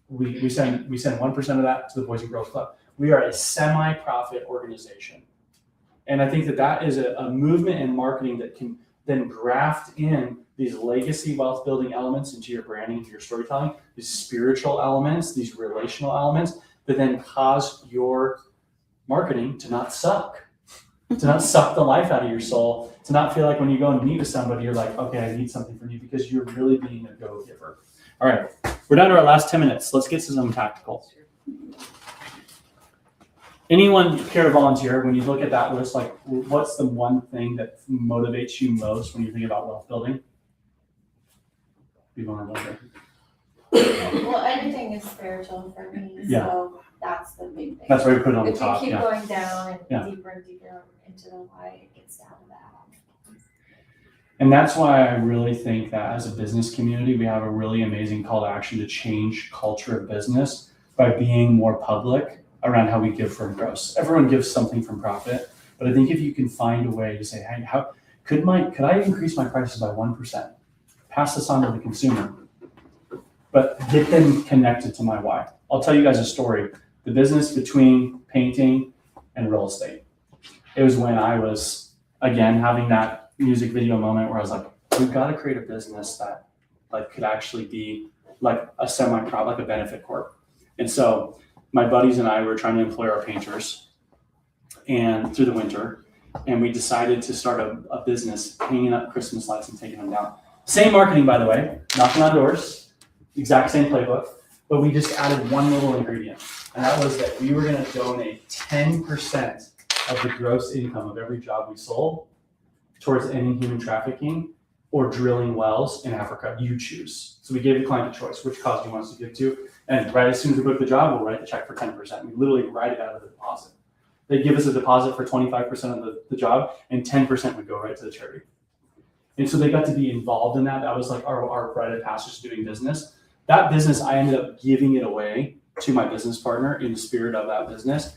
we send 1% of that to the Boys and Girls Club. We are a semi-profit organization. And I think that is a movement in marketing that can then graft in these legacy wealth building elements into your branding, into your storytelling, these spiritual elements, these relational elements that then cause your marketing to not suck, to not suck the life out of your soul, to not feel like when you go and meet with somebody, you're like, okay, I need something from you, because you're really being a go-giver. All right, we're down to our last 10 minutes. Let's get to some tactical. Anyone care to volunteer when you look at that list? Like, what's the one thing that motivates you most when you think about wealth building? Be vulnerable here. Well, everything is spiritual for me, Yeah. so that's the big thing. That's why we put it on the If you top. keep Yeah. going down and Yeah. deeper and deeper into the why it gets down to that. And that's why I really think that as a business community, we have a really amazing call to action to change culture of business by being more public around how we give from gross. Everyone gives something from profit, but I think if you can find a way to say, hey, how could I increase my prices by 1%? Pass this on to the consumer, but get them connected to my why. I'll tell you guys a story. The business between painting and real estate. It was when I was, again, having that music video moment where I was like, we've got to create a business that like could actually be like a semi-prop, like a benefit corp. And so my buddies and I were trying to employ our painters and through the winter, and we decided to start a business hanging up Christmas lights and taking them down. Same marketing, by the way, knocking on doors, exact same playbook, but we just added one little ingredient. And that was that we were going to donate 10% of the gross income of every job we sold towards ending human trafficking or drilling wells in Africa. You choose. So we gave the client a choice, which cause do you want us to give to? And right as soon as we book the job, we'll write the check for 10%. We literally write it out of the deposit. They give us a deposit for 25% of the job, and 10% would go right to the charity. And so they got to be involved in that. That was like our rite of passage to doing business. That business, I ended up giving it away to my business partner in the spirit of that business.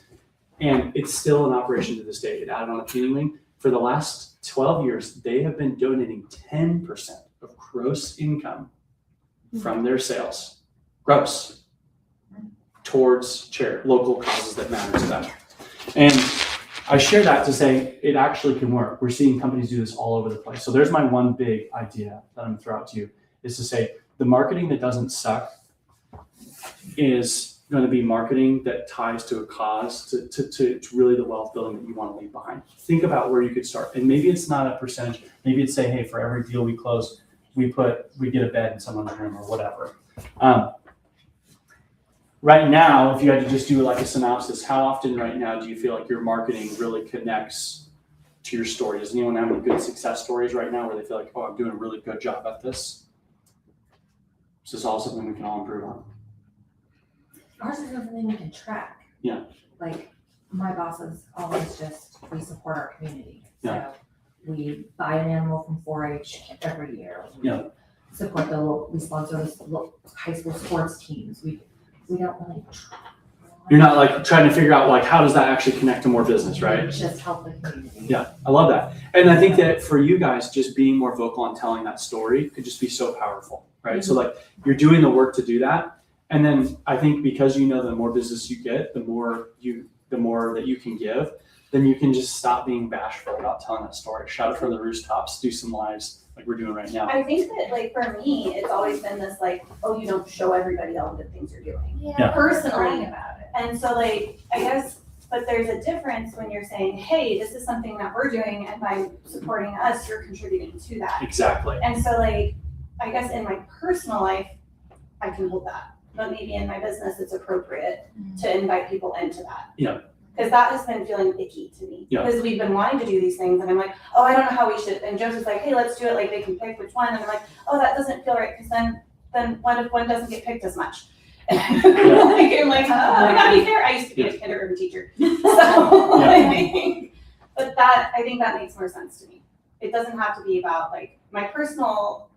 And it's still in operation to this day. It added on a cleaning wing. For the last 12 years, they have been donating 10% of gross income from their sales, gross, towards local causes that matter to them. And I share that to say it actually can work. We're seeing companies do this all over the place. So there's my one big idea that I'm gonna throw out to you is to say the marketing that doesn't suck is going to be marketing that ties to a cause, to really the wealth building that you want to leave behind. Think about where you could start. And maybe it's not a percentage. Maybe it's say, hey, for every deal we close, we get a bed in someone's room or whatever. Right now, if you had to just do like a synopsis, how often right now do you feel like your marketing really connects to your story? Does anyone have any good success stories right now where they feel like, oh, I'm doing a really good job at this? Is this all something we can all improve on? Ours is something we can track. Yeah. Like, my bosses always just, we support our community. Yeah. So we buy an animal from 4-H every year. We Yeah. support we sponsor the high school sports teams. We don't really track. You're not like trying to figure out like, how does that actually connect to more business, right? Just help the community. Yeah, I love that. And I think that for you guys, just being more vocal on telling that story could just be so powerful, right? Mm-hmm. So like you're doing the work to do that. And then I think because you know the more business you get, the more that you can give, then you can just stop being bashful about telling that story. Shout it from the rooftops, do some lives like we're doing right now. I think that like for me, it's always been this like, oh, you don't show everybody all the good things you're doing. Yeah. Personally about it. And so like, I guess, but there's a difference when you're saying, hey, this is something that we're doing, and by supporting us, you're contributing to that. Exactly. And so like, I guess in my personal life, I can hold that. But maybe in my business, it's appropriate to invite people into that. Yeah. Because that has been feeling icky to me. Yeah. Because we've been wanting to do these things, and I'm like, oh, I don't know how we should. And Joseph's like, hey, let's do it. Like they can pick which one. And I'm like, oh, that doesn't feel right. Because then what if one doesn't get picked as much? And I'm like, oh, I gotta be fair. I used to be a kindergarten teacher, so but I think that makes more sense to me. It doesn't have to be about like my personal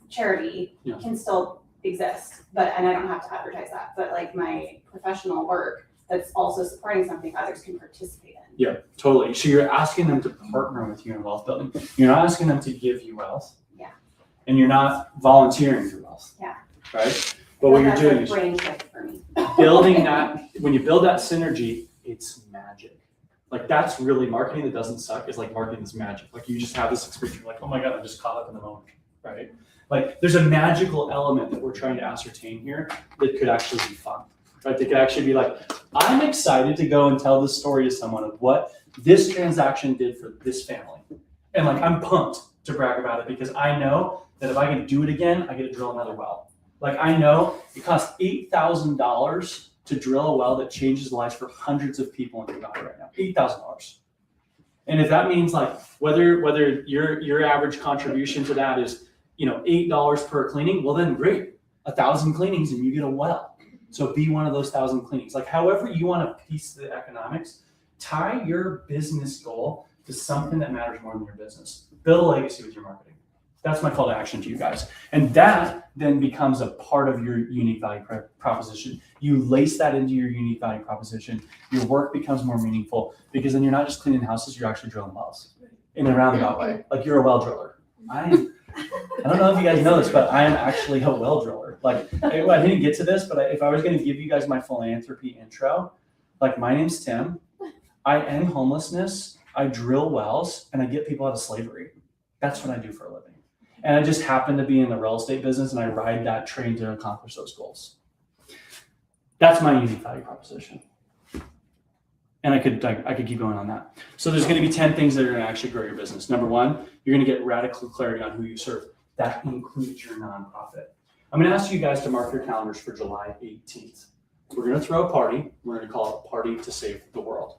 charity can still exist, and I don't have to advertise that. But like my professional work that's also supporting something others can participate in. Yeah, totally. So you're asking them to partner with you in wealth building. You're not asking them to give you wealth. Yeah. And you're not volunteering for wealth. Yeah. Right? But what you're That's doing a is brain shift for me. building that, when you build that synergy, it's magic. Like that's really marketing that doesn't suck. Is like marketing that's magic. Like you just have this experience, you're like, oh my God, I'm just caught up in the moment, right? Like there's a magical element that we're trying to ascertain here that could actually be fun, right? That could actually be like, I'm excited to go and tell the story to someone of what this transaction did for this family. And like, I'm pumped to brag about it because I know that if I can do it again, I get to drill another well. Like I know it costs $8,000 to drill a well that changes the lives for hundreds of people in Uganda right now. $8,000. And if that means like whether your average contribution to that is $8 per cleaning, well then great, 1,000 cleanings and you get a well. So be one of those 1,000 cleanings. Like however you want to piece the economics, Tie your business goal to something that matters more than your business. Build a legacy with your marketing. That's my call to action to you guys. And that then becomes a part of your unique value proposition. You lace that into your unique value proposition. Your work becomes more meaningful because then you're not just cleaning houses, you're actually drilling wells in a roundabout way. Like you're a well driller. I don't know if you guys know this, but I am actually a well driller. Like I didn't get to this, but if I was going to give you guys my philanthropy intro, like my name's Tim. I end homelessness. I drill wells and I get people out of slavery. That's what I do for a living. And I just happen to be in the real estate business and I ride that train to accomplish those goals. That's my unique value proposition. And I could keep going on that. So there's going to be 10 things that are going to actually grow your business. Number one, you're going to get radical clarity on who you serve. That includes your nonprofit. I'm going to ask you guys to mark your calendars for July 18th. We're going to throw a party. We're going to call it Party to Save the World.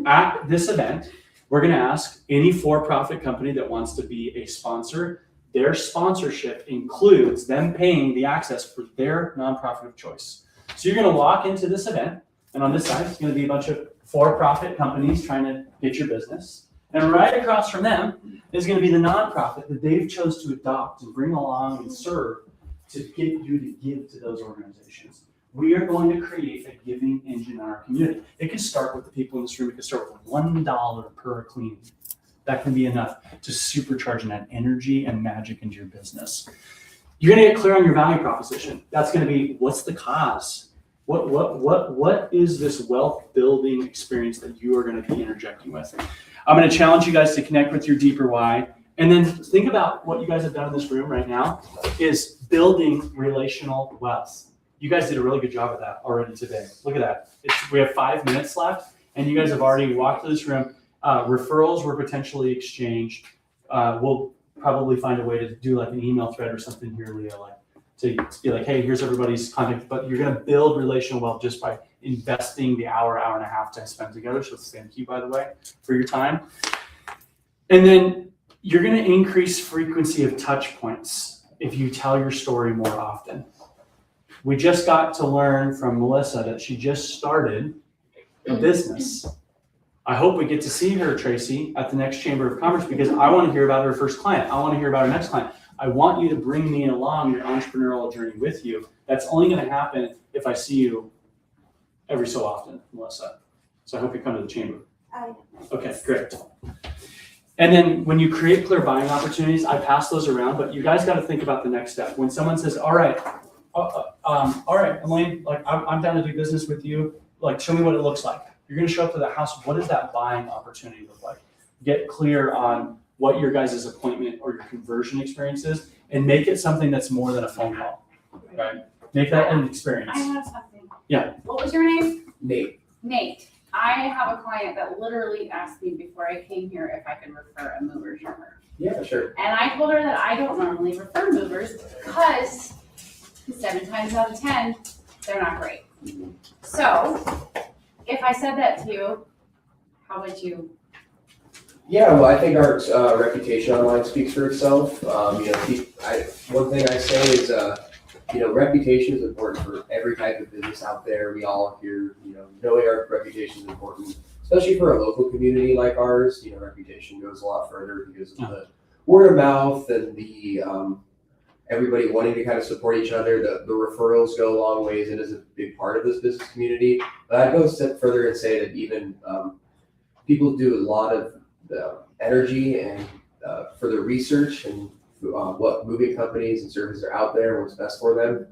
At this event, we're going to ask any for-profit company that wants to be a sponsor. Their sponsorship includes them paying the access for their nonprofit of choice. So you're going to walk into this event, and on this side, it's going to be a bunch of for-profit companies trying to get your business. And right across from them is going to be the nonprofit that they've chose to adopt and bring along and serve to get you to give to those organizations. We are going to create a giving engine in our community. It can start with the people in this room. It can start with $1 per cleaning. That can be enough to supercharge that energy and magic into your business. You're going to get clear on your value proposition. That's going to be, what's the cause? What is this wealth building experience that you are going to be interjecting with? I'm going to challenge you guys to connect with your deeper why. And then think about what you guys have done in this room right now is building relational wealth. You guys did a really good job of that already today. Look at that. We have 5 minutes left, and you guys have already walked through this room. Referrals were potentially exchanged. We'll probably find a way to do like an email thread or something here, Leah, like to be like, hey, here's everybody's contact. But you're going to build relational wealth just by investing the hour and a half to spend together. So thank you, by the way, for your time. And then you're going to increase frequency of touch points if you tell your story more often. We just got to learn from Melissa that she just started a business. I hope we get to see her, Tracy, at the next Chamber of Commerce because I want to hear about her first client. I want to hear about her next client. I want you to bring me along your entrepreneurial journey with you. That's only going to happen if I see you every so often, Melissa. So I hope you come to the Chamber. Okay, great. And then when you create clear buying opportunities, I pass those around, but you guys got to think about the next step. When someone says, all right, Elaine, like I'm down to do business with you. Like, show me what it looks like. You're going to show up to the house. What does that buying opportunity look like? Get clear on what your guys' appointment or your conversion experience is, and make it something that's more than a phone call, right? Make that an experience. I have something. Yeah. What was your name? Nate. Nate. I have a client that literally asked me before I came here if I could refer a mover to her. Yeah, sure. And I told her that I don't normally refer movers because 7 times out of 10, they're not great. So if I said that to you, how would you? Yeah, well, I think our reputation online speaks for itself. One thing I say is, reputation is important for every type of business out there. We all here, knowing our reputation is important, especially for a local community like ours. Reputation goes a lot further because of the word of mouth and the everybody wanting to kind of support each other. The referrals go a long ways and is a big part of this business community. But I'd go a step further and say that even people do a lot of energy and for the research and what moving companies and services are out there, what's best for them.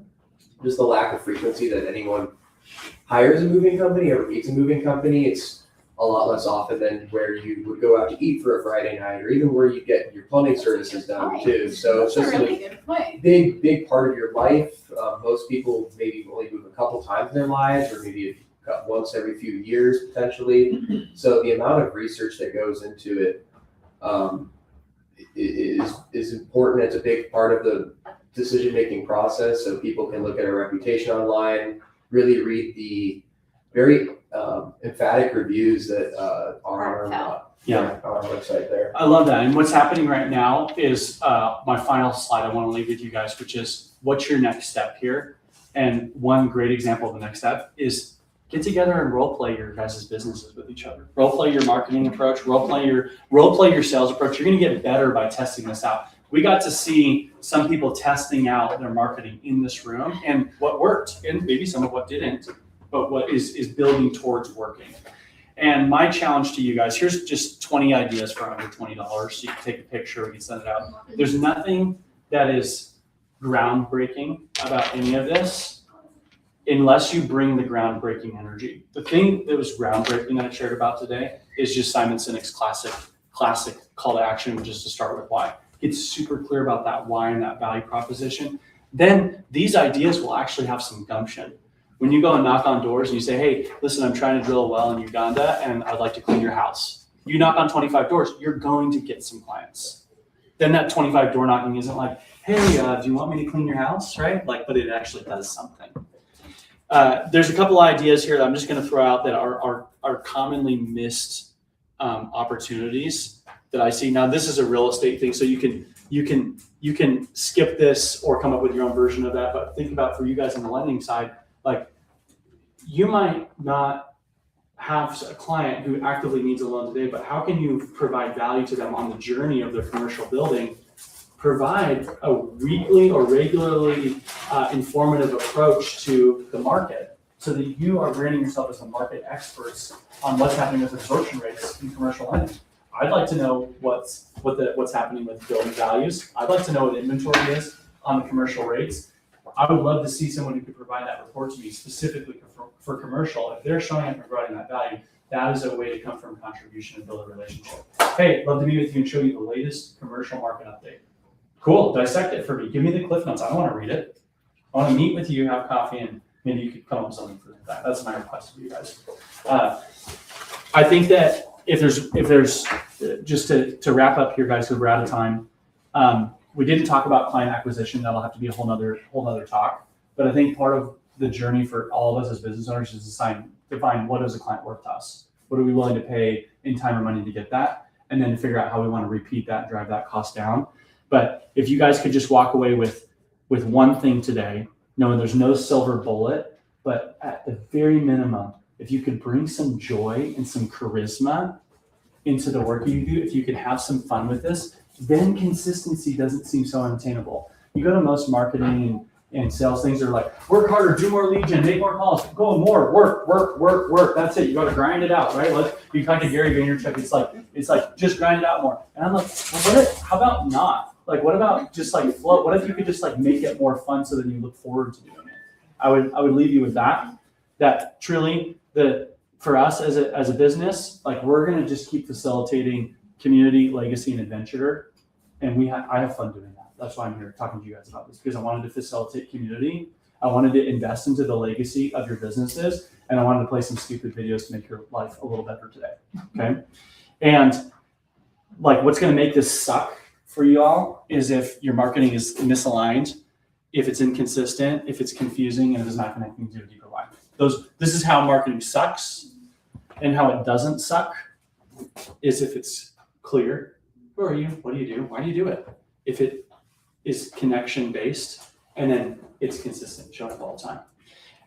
Just the lack of frequency that anyone hires a moving company or meets a moving company, it's a lot less often than where you would go out to eat for a Friday night, or even where you get your plumbing services done too. So it's just a really good point. Big part of your life. Most people maybe only move a couple times in their lives, or maybe once every few years potentially. So the amount of research that goes into it is important. It's a big part of the decision-making process. So people can look at a reputation online, really read the very emphatic reviews that are on our website there. I love that. And what's happening right now is my final slide I want to leave with you guys, which is what's your next step here? And one great example of the next step is get together and role play your guys' businesses with each other. Role play your marketing approach, role play your sales approach. You're gonna get better by testing this out. We got to see some people testing out their marketing in this room and what worked and maybe some of what didn't, but what is building towards working. And my challenge to you guys, here's just 20 ideas for under $20. So you can take a picture, we can send it out. There's nothing that is groundbreaking about any of this unless you bring the groundbreaking energy. The thing that was groundbreaking that I shared about today is just Simon Sinek's classic call to action, which is to start with why. Get super clear about that why and that value proposition. Then these ideas will actually have some gumption. When you go and knock on doors and you say, hey, listen, I'm trying to drill a well in Uganda and I'd like to clean your house. You knock on 25 doors, you're going to get some clients. Then that 25 door knocking isn't like, hey, do you want me to clean your house, right? Like, but it actually does something. There's a couple ideas here that I'm just gonna throw out that are commonly missed opportunities that I see. Now, this is a real estate thing, so you can skip this or come up with your own version of that, but think about for you guys on the lending side, like you might not have a client who actively needs a loan today, but how can you provide value to them on the journey of their commercial building? Provide a weekly or regularly informative approach to the market so that you are branding yourself as a market experts on what's happening with absorption rates in commercial lending. I'd like to know what's happening with building values. I'd like to know what inventory is on the commercial rates. I would love to see someone who could provide that report to me specifically for commercial. If they're showing up and providing that value, that is a way to come from contribution and build a relationship. Hey, love to meet with you and show you the latest commercial market update. Cool, dissect it for me. Give me the cliff notes. I don't want to read it. I want to meet with you, have coffee, and maybe you could come up with something for that. That's my request to you guys. I think that if there's just to wrap up here, guys, because we're out of time. We didn't talk about client acquisition. That'll have to be a whole nother talk. But I think part of the journey for all of us as business owners is to define what is a client worth to us. What are we willing to pay in time or money to get that? And then figure out how we want to repeat that and drive that cost down. But if you guys could just walk away with one thing today, knowing there's no silver bullet, but at the very minimum, if you could bring some joy and some charisma into the work you do, if you could have some fun with this, then consistency doesn't seem so unattainable. You go to most marketing and sales things are like, work harder, do more lead gen, make more calls, go more, work. That's it. You got to grind it out, right? Like you talk to Gary Vaynerchuk, it's like just grind it out more. And I'm like, well, how about not? Like, what about just like flow? What if you could just like make it more fun so that you look forward to doing it? I would leave you with that truly for us as a business, like we're going to just keep facilitating community, legacy, and adventure. And I have fun doing that. That's why I'm here talking to you guys about this, because I wanted to facilitate community. I wanted to invest into the legacy of your businesses, and I wanted to play some stupid videos to make your life a little better today. Okay. And like, what's going to make this suck for you all is if your marketing is misaligned, if it's inconsistent, if it's confusing, and it is not connecting to a deeper why. This is how marketing sucks, and how it doesn't suck is if it's clear. Who are you? What do you do? Why do you do it? If it is connection based, and then it's consistent, showing up all the time.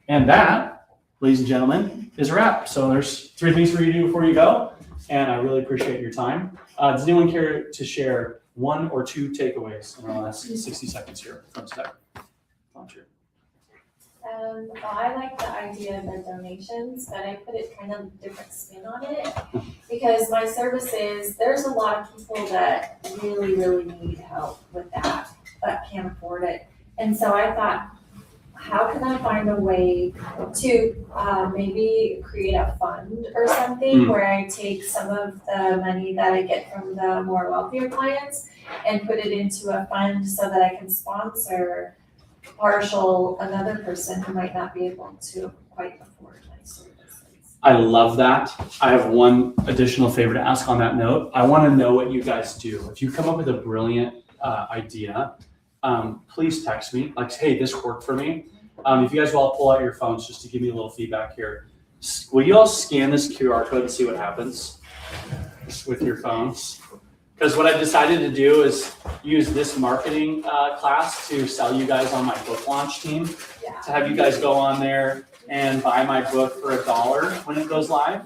And that, ladies and gentlemen, is a wrap. So there's 3 things for you to do before you go, and I really appreciate your time. Does anyone care to share 1 or 2 takeaways in the last 60 seconds here from today? Volunteer. Well, I like the idea of the donations, but I put it kind of different spin on it because my services, there's a lot of people that really, really need help with that, but can't afford it. And so I thought, how can I find a way to maybe create a fund or something where I take some of the money that I get from the more wealthier clients and put it into a fund so that I can sponsor another person who might not be able to quite afford my services. I love that. I have one additional favor to ask on that note. I want to know what you guys do. If you come up with a brilliant idea, please text me. Like, hey, this worked for me. If you guys will all pull out your phones just to give me a little feedback here. Will you all scan this QR code and see what happens with your phones? Because what I decided to do is use this marketing class to sell you guys on my book launch team, to have you guys go on there and buy my book for $1 when it goes live.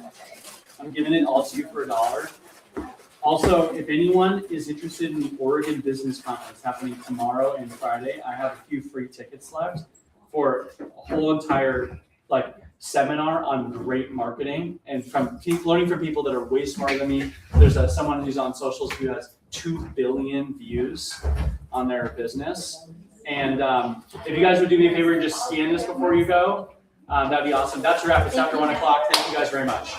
I'm giving it all to you for $1. Also, if anyone is interested in the Oregon Business Conference happening tomorrow and Friday, I have a few free tickets left for a whole entire seminar on great marketing and learning from people that are way smarter than me. There's someone who's on socials who has 2 billion views on their business. And if you guys would do me a favor and just scan this before you go, that'd be awesome. That's a wrap. It's after 1 o'clock. Thank you guys very much.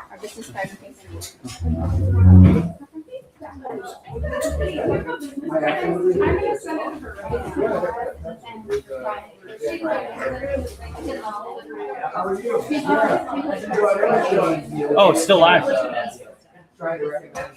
Our business card, thanks. I'm gonna send it for How are you? Oh, it's still live. Trying to recognize.